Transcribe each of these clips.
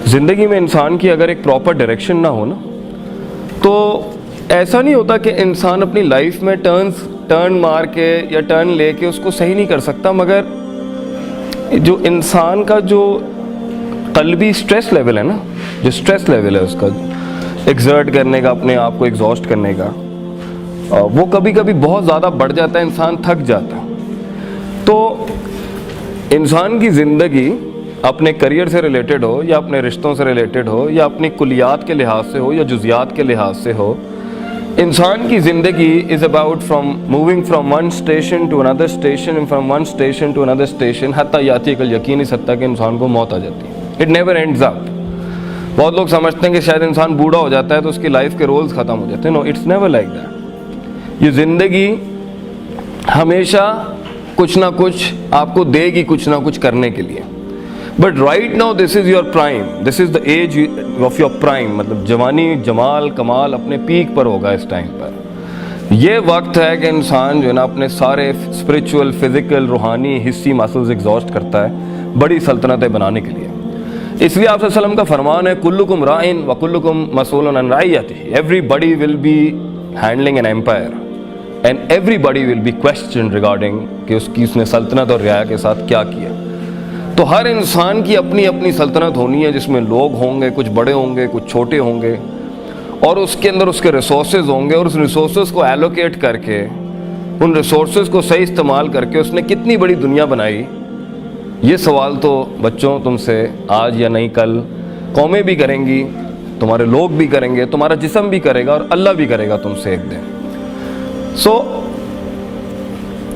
ज़िंदगी में इंसान की अगर एक प्रॉपर डायरेक्शन ना हो ना, तो ऐसा नहीं होता कि इंसान अपनी लाइफ में टर्न मार के या टर्न लेके उसको सही नहीं कर सकता, मगर जो इंसान का जो क़ल्बी स्ट्रेस लेवल है ना, जो स्ट्रेस लेवल है उसका एक्सर्ट करने का, अपने आप को एग्जॉस्ट करने का, वो कभी कभी बहुत ज़्यादा बढ़ जाता है, इंसान थक जाता है। तो इंसान की ज़िंदगी अपने करियर से रिलेटेड हो या अपने रिश्तों से रिलेटेड हो या अपनी कुलियात के लिहाज से हो या जुज़ियात के लिहाज से हो, इंसान की ज़िंदगी is about moving from one station to another station and from one station to another station हत्ता याती कल यकीन, इस हत्ता कि इंसान को मौत आ जाती है। It never ends up. बहुत लोग समझते हैं कि शायद इंसान बूढ़ा हो जाता है तो उसकी लाइफ के रोल्स ख़त्म हो जाते हैं। No, it's never like that. ये ज़िंदगी हमेशा कुछ ना कुछ आपको देगी, कुछ ना कुछ करने के लिए। But right now this is your prime, this is the age of your prime, मतलब जवानी, जमाल, कमाल अपने पीक पर होगा इस टाइम पर। ये वक्त है कि इंसान जो है ना अपने सारे स्पिरिचुअल, फिज़िकल, रूहानी, हिस्सी मसल्स एग्जॉस्ट करता है बड़ी सल्तनतें बनाने के लिए। इसलिए आप सल्लल्लाहु अलैहि वसल्लम का फरमान है, कुल्लुकुम राइन व कुल्लुकुम मसूलन अन रइयतिही। Everybody will be handling an empire and everybody will be question regarding कि उसने सल्तनत और रियाया के साथ क्या किया। तो हर इंसान की अपनी अपनी सल्तनत होनी है, जिसमें लोग होंगे, कुछ बड़े होंगे, कुछ छोटे होंगे, और उसके अंदर उसके रिसोर्सेज होंगे, और उस रिसोर्सेज को एलोकेट करके, उन रिसोर्सेज को सही इस्तेमाल करके उसने कितनी बड़ी दुनिया बनाई। ये सवाल तो बच्चों तुमसे आज या नहीं कल कौमें भी करेंगी, तुम्हारे लोग भी करेंगे, तुम्हारा जिस्म भी करेगा और अल्लाह भी करेगा तुमसे एक दिन।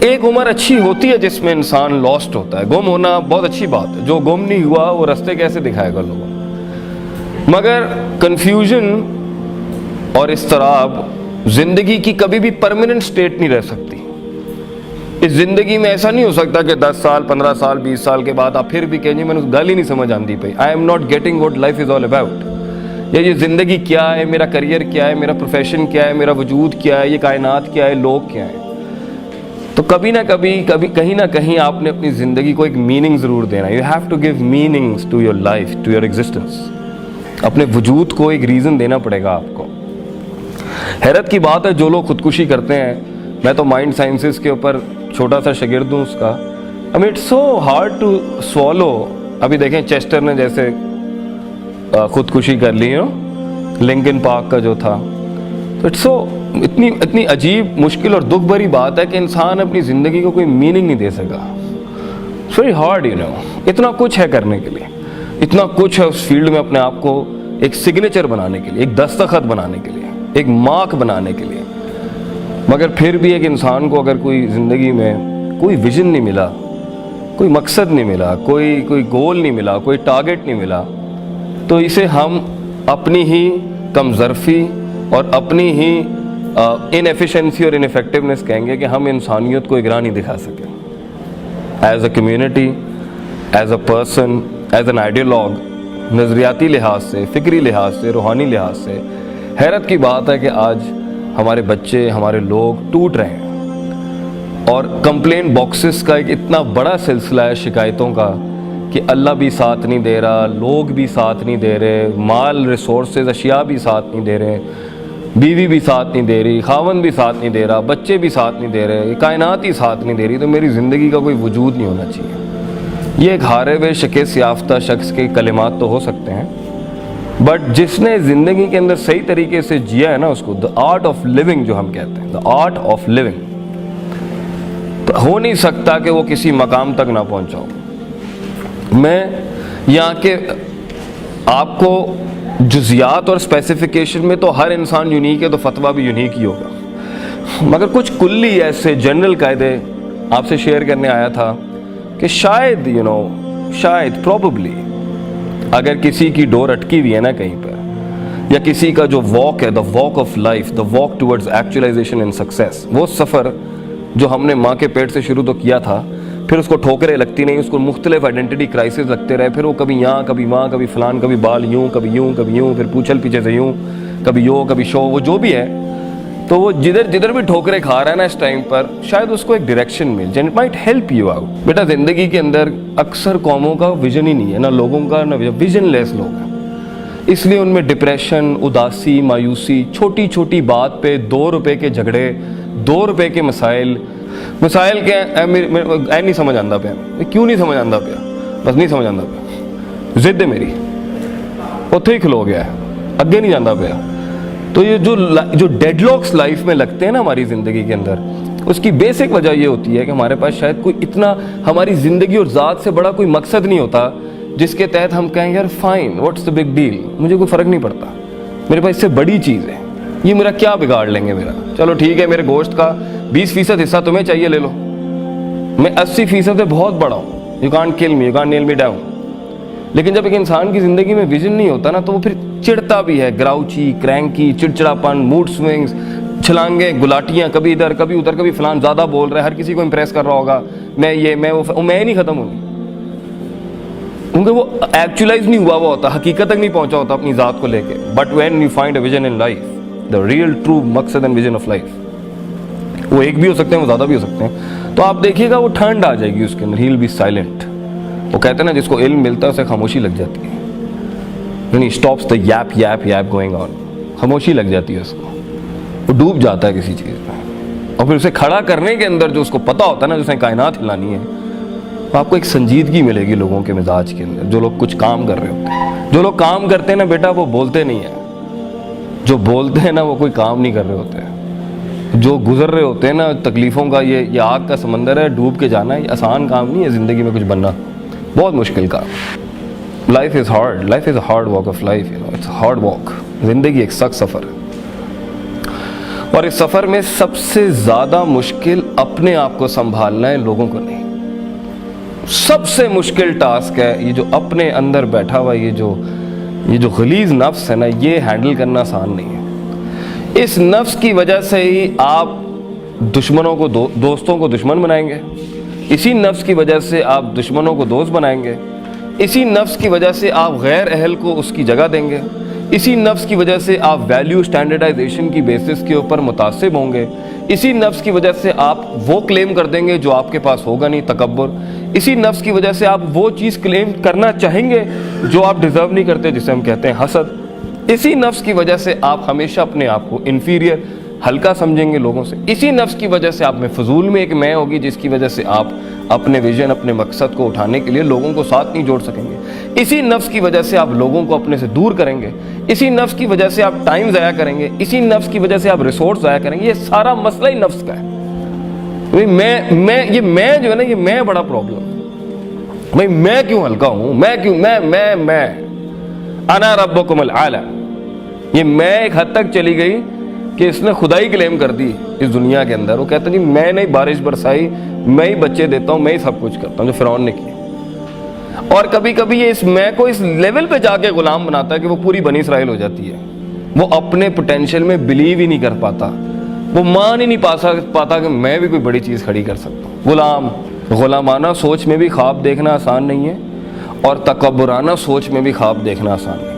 एक उम्र अच्छी होती है जिसमें इंसान लॉस्ट होता है। गुम होना बहुत अच्छी बात है। जो गुम नहीं हुआ वो रास्ते कैसे दिखाएगा लोगों को। मगर कन्फ्यूजन और इस्तराब ज़िंदगी की कभी भी परमानेंट स्टेट नहीं रह सकती। इस ज़िंदगी में ऐसा नहीं हो सकता कि 10 साल, 15 साल, 20 साल के बाद आप फिर भी कहेंगे मैंने उस गल ही नहीं समझ आती पई, I am not getting what life is all about. ये ज़िंदगी क्या है, मेरा करियर क्या है, मेरा प्रोफेशन क्या है, मेरा वजूद क्या है, ये कायनात क्या है, लोग क्या हैं। तो कभी ना कभी कहीं ना कहीं आपने अपनी ज़िंदगी को एक मीनिंग ज़रूर देना। You have to give meanings to your life, to your existence. अपने वजूद को एक रीज़न देना पड़ेगा आपको। हैरत की बात है जो लोग खुदकुशी करते हैं, मैं तो माइंड साइंसेस के ऊपर छोटा सा शागिर्द हूँ उसका। I mean it's so hard to swallow. अभी देखें चेस्टर ने जैसे खुदकुशी कर ली हो, लिंकन पार्क का जो था, तो इट्स सो इतनी अजीब, मुश्किल और दुख भरी बात है कि इंसान अपनी ज़िंदगी को कोई मीनिंग नहीं दे सका। It's very hard, you know. इतना कुछ है करने के लिए, इतना कुछ है उस फील्ड में अपने आप को एक सिग्नेचर बनाने के लिए, एक दस्तखत बनाने के लिए, एक मार्क बनाने के लिए। मगर फिर भी एक इंसान को अगर कोई ज़िंदगी में कोई विजन नहीं मिला, कोई मकसद नहीं मिला, कोई गोल नहीं मिला, कोई टारगेट नहीं मिला, तो इसे हम अपनी ही कमज़रफ़ी और अपनी ही इनएफिशिएंसी और इनफेक्टिवनेस कहेंगे कि हम इंसानियत को एक राह नहीं दिखा सके। As a community, as a person, as an ideologue, नज़रियाती लिहाज से, फ़िक्री लिहाज से, रूहानी लिहाज से हैरत की बात है कि आज हमारे बच्चे, हमारे लोग टूट रहे हैं। और कंप्लेन बॉक्सेस का एक इतना बड़ा सिलसिला है शिकायतों का कि अल्लाह भी साथ नहीं दे रहा, लोग भी साथ नहीं दे रहे, माल, रिसोर्सेज, अशिया भी साथ नहीं दे रहे, बीवी भी साथ नहीं दे रही, खावन भी साथ नहीं दे रहा, बच्चे भी साथ नहीं दे रहे, कायनात ही साथ नहीं दे रही, तो मेरी ज़िंदगी का कोई वजूद नहीं होना चाहिए। ये एक हारे हुए शिकस्त याफ्ता शख्स के कलिमात तो हो सकते हैं, बट जिसने ज़िंदगी के अंदर सही तरीके से जिया है ना, उसको द आर्ट ऑफ लिविंग जो हम कहते हैं, द आर्ट ऑफ लिविंग, तो हो नहीं सकता कि वो किसी मकाम तक ना पहुँचा हो। मैं यहाँ के आपको जुज़ियात और स्पेसिफिकेशन में तो हर इंसान यूनिक है, तो फतवा भी यूनिक ही होगा। मगर कुछ कुल्ली ऐसे जनरल कायदे आपसे शेयर करने आया था कि शायद शायद प्रोबेबली अगर किसी की डोर अटकी हुई है ना कहीं पर, या किसी का जो वॉक है, the walk of life, the walk towards actualisation and success, वो सफ़र जो हमने माँ के पेट से शुरू तो किया था, फिर उसको ठोकरें लगती नहीं, उसको मुख्तलिफ आइडेंटिटी क्राइसिस लगते रहे, फिर वो कभी यहाँ, कभी वहाँ, कभी फलान, कभी बाल यूँ, कभी यूँ, कभी यूँ, फिर पूछल पीछे से यूँ, कभी यो, कभी शो, वो जो भी है, तो वो जिधर भी ठोकरें खा रहा है ना इस टाइम पर, शायद उसको एक डायरेक्शन मिल जाए, it might help you out. बेटा ज़िंदगी के अंदर अक्सर कौमों का विजन ही नहीं है, ना लोगों का, ना विजन लेस लोग हैं। اس لیے ان میں ڈپریشن, اداسی, مایوسی, چھوٹی چھوٹی بات پہ 2 روپے کے جھگڑے, 2 روپے کے مسائل کیا اے نہیں سمجھ آتا پیا, کیوں نہیں سمجھ آتا پیا, بس نہیں سمجھ آتا پیا, ضد ہے میری, اتھے ہی کھلو گیا ہے, اگے نہیں جانا پیا. تو یہ جو ڈیڈ لاکس لائف میں لگتے ہیں نا ہماری زندگی کے اندر, اس کی بیسک وجہ یہ ہوتی ہے کہ ہمارے پاس شاید کوئی اتنا ہماری زندگی اور ذات سے بڑا کوئی مقصد نہیں ہوتا جس کے تحت ہم کہیں یار fine, what's the big deal, مجھے کوئی فرق نہیں پڑتا, میرے پاس اس سے بڑی چیز ہے, یہ میرا کیا بگاڑ لیں گے میرا, چلو ٹھیک ہے میرے گوشت کا 20% حصہ تمہیں چاہیے لے لو, میں 80% سے بہت بڑا ہوں, you can't kill me, you can't nail me down. لیکن جب ایک انسان کی زندگی میں ویژن نہیں ہوتا نا, تو وہ پھر چڑھتا بھی ہے, گراؤچی, کرینکی, چڑچڑاپن, موڈ سوئنگز, چھلانگیں, گلاٹیاں, کبھی ادھر کبھی ادھر, کبھی فلان زیادہ بول رہا ہے, ہر کسی کو امپریس کر رہا ہوگا, میں یہ میں وہ, میں نہیں ختم ہوں گی, کیونکہ وہ ایکچولائز نہیں ہوا ہوا ہوتا, حقیقت تک نہیں پہنچا ہوتا اپنی ذات کو لے کے. But when you find a vision in life, the real true مقصد اینڈ ویژن آف لائف, وہ ایک بھی ہو سکتے ہیں, وہ زیادہ بھی ہو سکتے ہیں, تو آپ دیکھیے گا وہ ٹھنڈ آ جائے گی اس کے اندر, ہی ول بی سائلنٹ. وہ کہتے ہیں نا جس کو علم ملتا ہے اسے خاموشی لگ جاتی ہے, یعنی stops the yep yep yep going on, خاموشی لگ جاتی ہے اس کو, وہ ڈوب جاتا ہے کسی چیز میں, اور پھر اسے کھڑا کرنے کے اندر جو اس کو پتہ ہوتا ہے نا, جس نے کائنات ہلانی ہے, تو آپ کو ایک سنجیدگی ملے گی لوگوں کے مزاج کے اندر. جو لوگ کچھ کام کر رہے ہوتے ہیں, جو لوگ کام کرتے ہیں نا بیٹا, وہ بولتے نہیں ہیں, جو بولتے ہیں نا وہ کوئی کام نہیں کر رہے ہوتے ہیں, جو گزر رہے ہوتے ہیں نا تکلیفوں کا, یہ آگ کا سمندر ہے, ڈوب کے جانا ہے, یہ آسان کام نہیں ہے زندگی میں کچھ بننا, بہت مشکل کام. Life is hard, life is a hard walk of life, you know it's hard walk. زندگی ایک سخت سفر ہے, اور اس سفر میں سب سے زیادہ مشکل اپنے آپ کو سنبھالنا ہے, لوگوں کو نہیں. سب سے مشکل ٹاسک ہے یہ جو اپنے اندر بیٹھا ہوا یہ جو غلیظ نفس ہے نا, یہ ہینڈل کرنا آسان نہیں ہے. اس نفس کی وجہ سے ہی آپ دشمنوں کو دوستوں کو دشمن بنائیں گے, اسی نفس کی وجہ سے آپ دشمنوں کو دوست بنائیں گے, اسی نفس کی وجہ سے آپ غیر اہل کو اس کی جگہ دیں گے, اسی نفس کی وجہ سے آپ ویلیو اسٹینڈرڈائزیشن کی بیسس کے اوپر متعصب ہوں گے, اسی نفس کی وجہ سے آپ وہ کلیم کر دیں گے جو آپ کے پاس ہوگا نہیں, تکبر. اسی نفس کی وجہ سے آپ وہ چیز کلیم کرنا چاہیں گے جو آپ ڈیزرو نہیں کرتے, جسے ہم کہتے ہیں حسد. اسی نفس کی وجہ سے آپ ہمیشہ اپنے آپ کو انفیریئر, ہلکا سمجھیں گے لوگوں سے. اسی نفس کی وجہ سے آپ میں فضول میں ایک میں ہوگی, جس کی وجہ سے آپ اپنے ویژن, اپنے مقصد کو اٹھانے کے لیے لوگوں کو ساتھ نہیں جوڑ سکیں گے. اسی نفس کی وجہ سے آپ لوگوں کو اپنے سے دور کریں گے, اسی نفس کی وجہ سے آپ ٹائم ضائع کریں گے, اسی نفس کی وجہ سے آپ ریسورس ضائع کریں گے. یہ سارا مسئلہ ہی نفس کا ہے. میں جو ہے نا, یہ میں بڑا پرابلم. بھائی میں کیوں ہلکا ہوں, میں کیوں میں انا ربکم الاعلی, یہ میں ایک حد تک چلی گئی کہ اس نے خدائی کلیم کر دی اس دنیا کے اندر. وہ کہتا جی میں نے بارش برسائی, میں ہی بچے دیتا ہوں, میں ہی سب کچھ کرتا ہوں, جو فرعون نے کیا. اور کبھی کبھی یہ اس میں کو اس لیول پہ جا کے غلام بناتا ہے کہ وہ پوری بنی اسرائیل ہو جاتی ہے. وہ اپنے پوٹینشیل میں بلیو ہی نہیں کر پاتا, وہ مان ہی نہیں پاتا کہ میں بھی کوئی بڑی چیز کھڑی کر سکتا ہوں. غلامانہ سوچ میں بھی خواب دیکھنا آسان نہیں ہے, اور تکبرانہ سوچ میں بھی خواب دیکھنا آسان نہیں.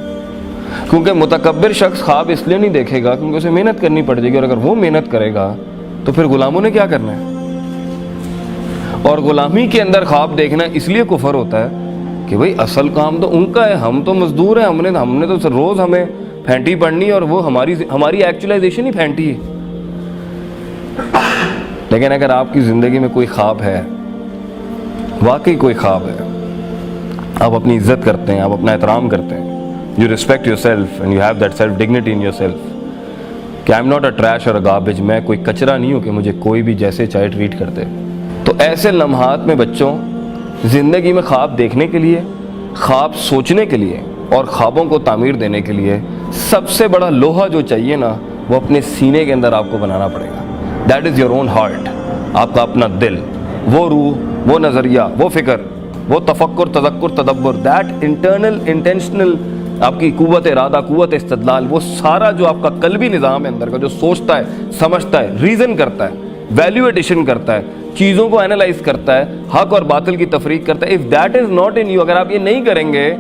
کیونکہ متکبر شخص خواب اس لیے نہیں دیکھے گا کیونکہ اسے محنت کرنی پڑے گی, اور اگر وہ محنت کرے گا تو پھر غلاموں نے کیا کرنا ہے. اور غلامی کے اندر خواب دیکھنا اس لیے کفر ہوتا ہے کہ بھئی اصل کام تو ان کا ہے, ہم تو مزدور ہیں, ہم نے تو روز ہمیں پھینٹی پڑنی, اور وہ ہماری ایکچولائزیشن ہی پھینٹی ہے. لیکن اگر آپ کی زندگی میں کوئی خواب ہے, واقعی کوئی خواب ہے, آپ اپنی عزت کرتے ہیں, آپ اپنا احترام کرتے ہیں, you respect yourself and you have that self dignity in yourself, کہ I am not a trash or a garbage, میں کوئی کچرا نہیں ہوں کہ مجھے کوئی بھی جیسے چاہے ٹریٹ کرتے. تو ایسے لمحات میں بچوں, زندگی میں خواب دیکھنے کے لیے, خواب سوچنے کے لیے, اور خوابوں کو تعمیر دینے کے لیے سب سے بڑا لوہا جو چاہیے نا, وہ اپنے سینے کے اندر آپ کو بنانا پڑے گا. That is your own heart, آپ کا اپنا دل, وہ روح, وہ نظریہ, وہ فکر, وہ تفکر, تذکر, تدبر, دیٹ انٹرنل انٹینشنل آپ کی قوت ارادہ, قوت استدلال, وہ سارا جو آپ کا قلبی نظام ہے اندر کا, جو سوچتا ہے, سمجھتا ہے, ریزن کرتا ہے, ویلیو ایڈیشن کرتا ہے, چیزوں کو اینالائز کرتا ہے, حق اور باطل کی تفریق کرتا ہے. If that is not in you, اگر آپ یہ نہیں کریں گے,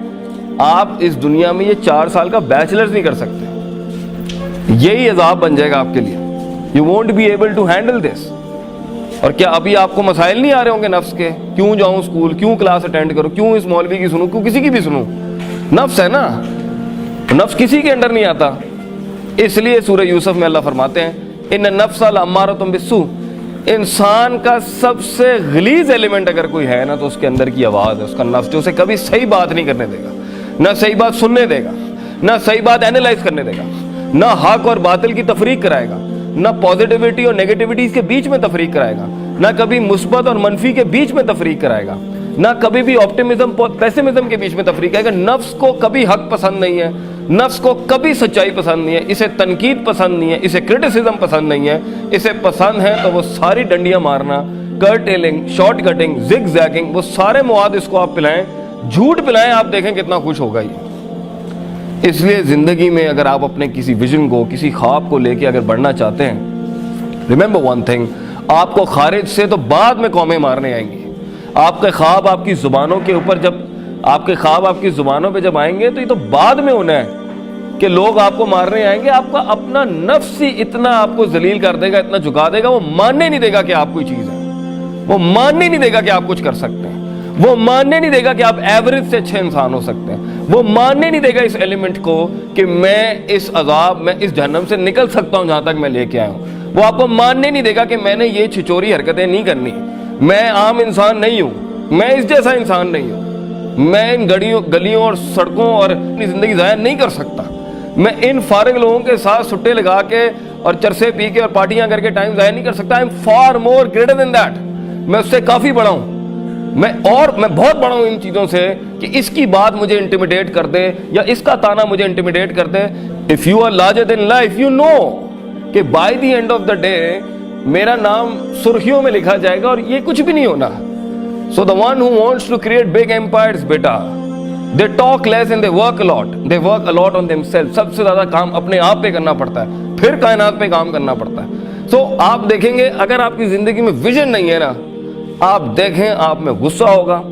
آپ اس دنیا میں یہ 4 سال کا بیچلرز نہیں کر سکتے. یہی عذاب بن جائے گا آپ کے لیے. You won't be able to handle this. اور کیا ابھی آپ کو مسائل نہیں آ رہے ہوں گے نفس کے, کیوں جاؤں اسکول, کیوں کلاس اٹینڈ کروں, کیوں اس مولوی کی سنوں, کیوں کسی کی بھی سنوں, نفس ہے نا. नफ्स किसी के अंडर नहीं आता। इसलिए सूरह यूसुफ में अल्लाह फरमाते हैं इन नफ्स लअम्मारतुम बिस्सू, इंसान का सबसे गलीज एलिमेंट अगर कोई है ना तो उसके अंदर की आवाज़ है, उसका नफ्स, जो उसे कभी सही बात नहीं करने देगा, ना सही बात सुनने देगा, ना सही बात एनालाइज करने देगा, ना हक और बातिल की तफरीक कराएगा, ना पॉजिटिविटी और नेगेटिविटी के बीच में तफरीक कराएगा, ना कभी मुस्बत और मनफी के बीच में तफरीक कराएगा, ना कभी भी ऑप्टिमिज्म पेसिमिज्म के बीच में तफरीक कराएगा। नफ्स को कभी हक पसंद नहीं है, नफ्स को कभी सच्चाई पसंद नहीं है, इसे तनकीद पसंद नहीं है, इसे क्रिटिसिज्म पसंद नहीं है। इसे पसंद है तो वो सारी डंडियां मारना, curtailing, short cutting, zig zagging, वो सारे मवाद इसको आप पिलाएं, झूठ पिलाएं, आप देखें कितना खुश होगा ये। इसलिए ज़िंदगी में अगर आप अपने किसी विजन को, किसी ख्वाब को लेके अगर बढ़ना चाहते हैं, रिमेंबर वन थिंग, आपको खारिज से तो बाद में कौमें मारने आएंगी। आपके ख्वाब आपकी ज़ुबानों के ऊपर जब आपके ख्वाब आपकी ज़ुबानों पे जब आएंगे तो ये तो बाद में होना है कि लोग आपको मारने आएंगे। आपका अपना नफ्स ही इतना आपको जलील कर देगा, इतना झुका देगा, वो मानने नहीं देगा कि आप कोई चीज़ है, वो मानने नहीं देगा कि आप कुछ कर सकते हैं, वो मानने नहीं देगा कि आप एवरेज से अच्छे इंसान हो सकते हैं, वो मानने नहीं देगा इस एलिमेंट को कि मैं इस अजाब में, इस जहन्नम से निकल सकता हूँ जहाँ तक मैं लेके आया हूँ। वो आपको मानने नहीं देगा कि मैंने ये छिचोरी हरकतें नहीं करनी, मैं आम इंसान नहीं हूँ, मैं इस जैसा इंसान नहीं हूँ, मैं इन गलियों और सड़कों और अपनी ज़िंदगी ज़ाया नहीं कर सकता, मैं इन फारिग लोगों के साथ सुट्टे लगा के और चरसे पी के और पार्टियां करके टाइम ज़ाया नहीं कर सकता। I am far more greater than that, मैं उससे काफ़ी बड़ा हूँ, मैं बहुत बड़ा हूँ इन चीज़ों से कि इसकी बात मुझे इंटिमिडेट कर दे या इसका ताना मुझे इंटिमिडेट कर दे। If you are larger than life, you know कि by the end of the day मेरा नाम सुर्खियों में लिखा जाएगा और ये कुछ भी नहीं होना। So the one who wants to create big empires, बेटा, they talk less and they work a lot, they work a lot on themself. सबसे ज़्यादा काम अपने आप पे करना पड़ता है, फिर कायनात पे काम करना पड़ता है। सो आप देखेंगे अगर आपकी ज़िंदगी में विजन नहीं है ना, आप देखें आप में गुस्सा होगा,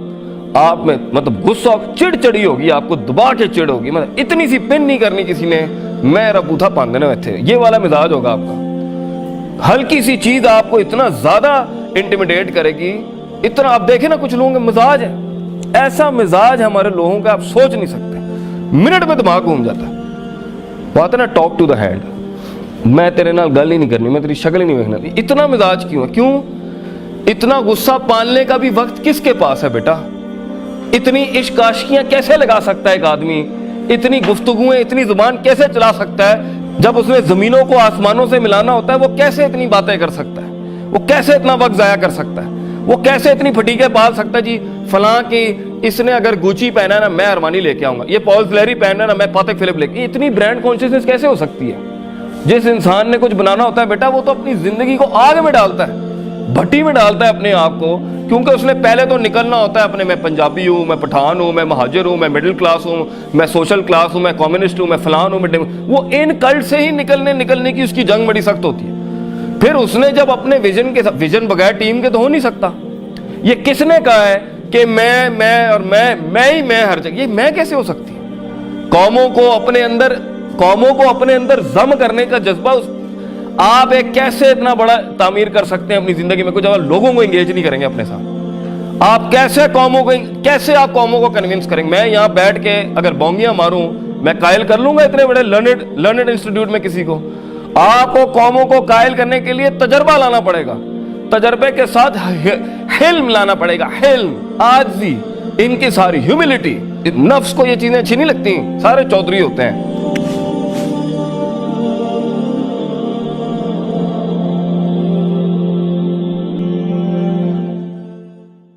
आप में मतलब गुस्सा, चिड़चिड़ी होगी, आपको दबा के चिड़ होगी, मतलब इतनी सी पिन नहीं करनी किसी ने, मैं रबूथा पान देने में थे, ये वाला मिजाज होगा आपका। हल्की सी चीज़ आपको इतना ज़्यादा इंटिमिडेट करेगी, इतना। आप देखें ना कुछ लोगों का मिजाज है, ऐसा मिजाज हमारे लोगों का आप सोच नहीं सकते, मिनट में दिमाग घूम जाता है। बात है ना टॉक टू द हैंड, मैं तेरे नाल गल ही नहीं करनी, मैं तेरी शक्ल ही नहीं देखना, इतना मिजाज क्यों है? क्यों इतना गुस्सा पालने का भी वक्त किसके पास है बेटा? इतनी इश्क आशिकियां कैसे लगा सकता है एक आदमी? इतनी गुफ्तगुएं, इतनी जुबान कैसे चला सकता है? जब उसने जमीनों को आसमानों से मिलाना होता है, वो कैसे इतनी बातें कर सकता है? वो कैसे इतना वक्त जाया कर सकता है? वो कैसे इतनी फटीके पाल सकता है? जी फलां की इसने अगर गुची पहना है ना, मैं अरमानी लेके आऊंगा, ये पॉल फ्लेरी पहना है ना, मैं पातेक फिलिप लेके। इतनी ब्रांड कॉन्शियसनेस कैसे हो सकती है? जिस इंसान ने कुछ बनाना होता है बेटा, वो तो अपनी जिंदगी को आग में डालता है, भट्टी में डालता है अपने आप को, क्योंकि उसने पहले तो निकलना होता है अपने, मैं पंजाबी हूँ, मैं पठान हूँ, मैं महाजिर हूँ, मैं मिडिल क्लास हूँ, मैं सोशल क्लास हूँ, मैं कम्युनिस्ट हूँ, मैं फलान हूँ, मैं वो इन कल्ट से ही निकलने की उसकी जंग बड़ी सख्त होती है। फिर उसने जब अपने विजन बगैर टीम के तो हो नहीं सकता। ये किसने कहा है कि मैं और मैं हर जगह? ये मैं कैसे हो सकती है? कौमों को अपने अंदर जम करने का जज्बा आप एक कैसे इतना बड़ा तामीर कर सकते हैं अपनी जिंदगी में? कुछ अगर लोगों को एंगेज नहीं करेंगे अपने साथ, आप कैसे आप कौमों को कन्विंस करेंगे? मैं यहाँ बैठ के अगर बोंगियां मारूं, मैं कायल कर लूंगा इतने बड़े लर्नेड इंस्टीट्यूट में किसी को? आपको कौमों को कायल करने के लिए तजर्बा लाना पड़ेगा, तजर्बे के साथ हिल्म लाना पड़ेगा, हिल्म, आजी, इनकी सारी ह्यूमिलिटी। नफ्स को ये चीजें अच्छी नहीं लगती, सारे चौधरी होते हैं,